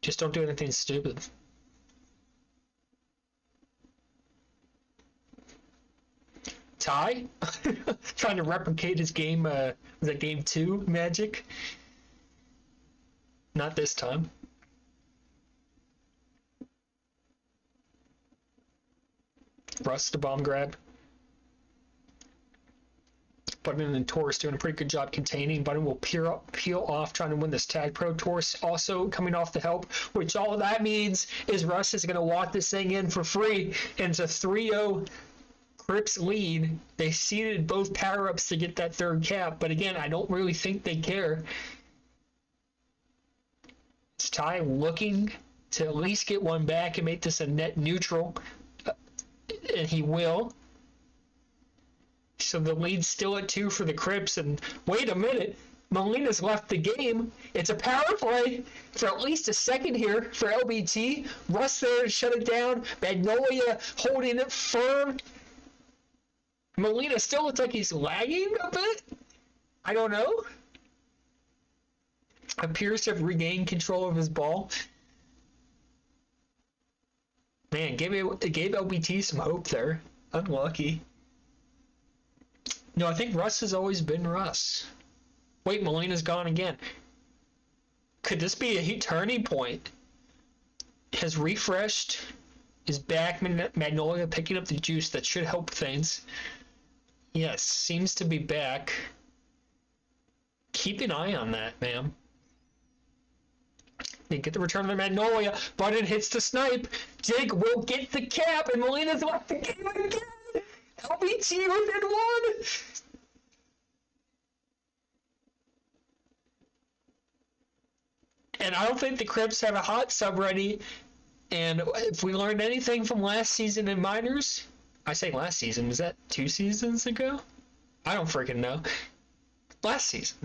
Just don't do anything stupid. Ty trying to replicate his game, was that game 2 magic? Not this time. Russ the bomb grab. Button and Taurus doing a pretty good job containing. Button will peel off trying to win this tag pro. Taurus also coming off the help, which all that means is Russ is going to walk this thing in for free, and it's a 3-0 Crips lead. They seeded both power-ups to get that third cap, but again, I don't really think they care. It's Ty looking to at least get one back and make this a net neutral, and he will. So the lead's still at 2 for the Crips, and wait a minute, Molina's left the game. It's a power play for at least a second here for LBT. Russ there to shut it down. Magnolia holding it firm. Molina still looks like he's lagging a bit. I don't know. Appears to have regained control of his ball. Man, gave LBT some hope there. Unlucky. No, I think Russ has always been Russ. Wait, Molina's gone again. Could this be a turning point? Has refreshed. Is back. Magnolia picking up the juice. That should help things. Yes, seems to be back. Keep an eye on that, ma'am. They get the return of the Magnolia. Button hits the snipe. Jake will get the cap, and Molina's left the game again. LBT within 1. And I don't think the Crips have a hot sub ready. And if we learned anything from last season in minors, I say last season, was that 2 seasons ago? I don't freaking know. Last season.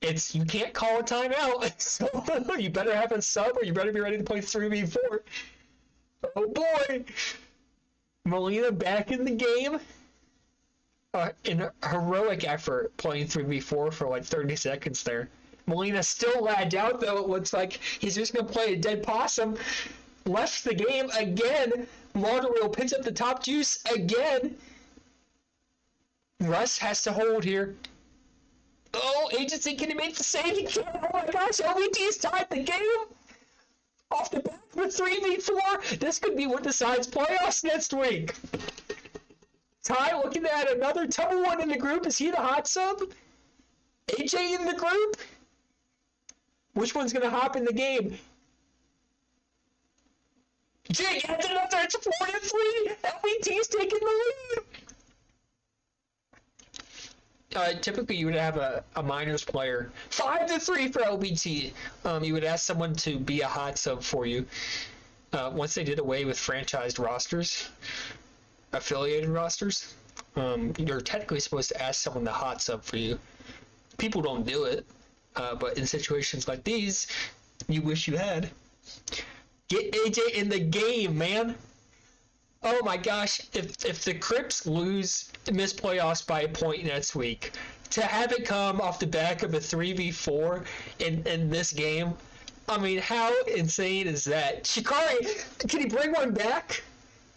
It's, you can't call a timeout, so you better have a sub or you better be ready to play 3v4. Oh boy! Melina back in the game. In a heroic effort playing 3v4 for like 30 seconds there. Melina still lagged out though, it looks like. He's just going to play a dead possum. Left the game again. Lauderdale picks up the top juice again. Russ has to hold here. Oh, Agency, can he make the save? He can. Oh my gosh, LVT's tied the game. Off the back for 3v4. This could be what decides playoffs next week. Ty looking at another double one in the group. Is he the hot sub? AJ in the group? Which one's going to hop in the game? Jake gets it up there. It's 4-3. LVT's taking the lead. Typically, you would have a minors player. 5-3 for LBT. You would ask someone to be a hot sub for you. Once they did away with franchised rosters, affiliated rosters, you're technically supposed to ask someone to hot sub for you. People don't do it, but in situations like these, you wish you had. Get AJ in the game, man. Oh my gosh, if the Crips miss playoffs by a point next week, to have it come off the back of a 3v4 in this game, I mean, how insane is that? Shikari, can he bring one back?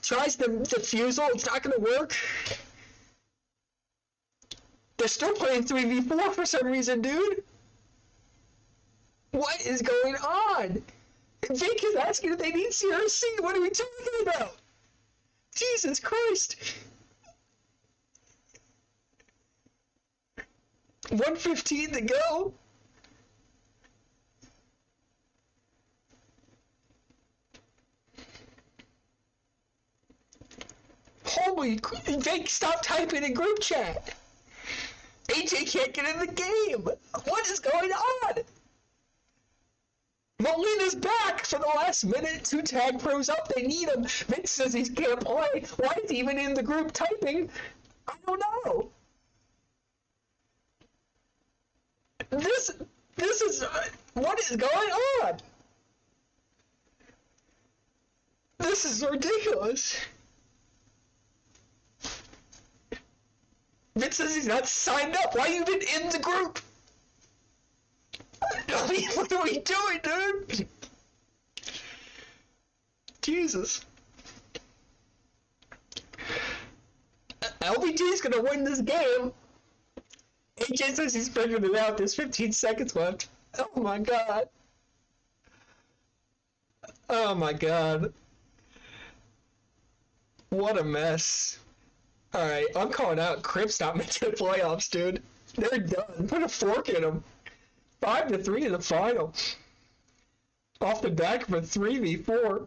Tries the defusal, it's not gonna work. They're still playing 3v4 for some reason, dude. What is going on? Vic is asking if they need CRC. What are we talking about? Jesus Christ. 1:15 to go. Holy, Vic, stop typing in group chat. AJ can't get in the game. What is going on? Molina's back for the last minute. 2 tag pros up. They need him. Vince says he can't play. Why is he even in the group typing? I don't know. This is what is going on? This is ridiculous. Vince says he's not signed up. Why are you even in the group? I mean, what are we doing, dude? Jesus. LBG's gonna win this game. AJ says he's figured it out. There's 15 seconds left. Oh my god. Oh my god. What a mess. Alright, I'm calling out Crips not making the playoffs, dude. They're done. Put a fork in them. 5-3 in the final. Off the back of a 3v4.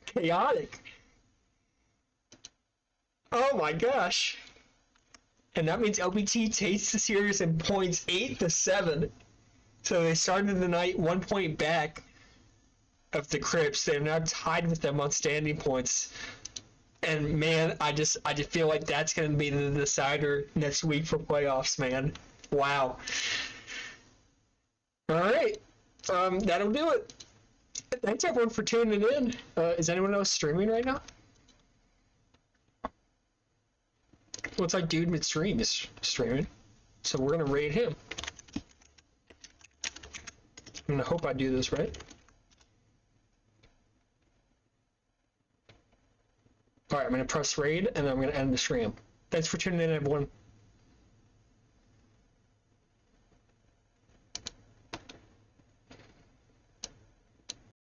Chaotic. Oh my gosh. And that means LBT takes the series in points 8-7. So they started the night 1 point back of the Crips. They're now tied with them on standing points. And man, I just feel like that's going to be the decider next week for playoffs, man. Wow. All right, that'll do it. Thanks everyone for tuning in. Is anyone else streaming right now? Looks like Dude Midstream is streaming, so we're gonna raid him. I'm gonna hope I do this right. All right, I'm gonna press raid and then I'm gonna end the stream. Thanks for tuning in, everyone.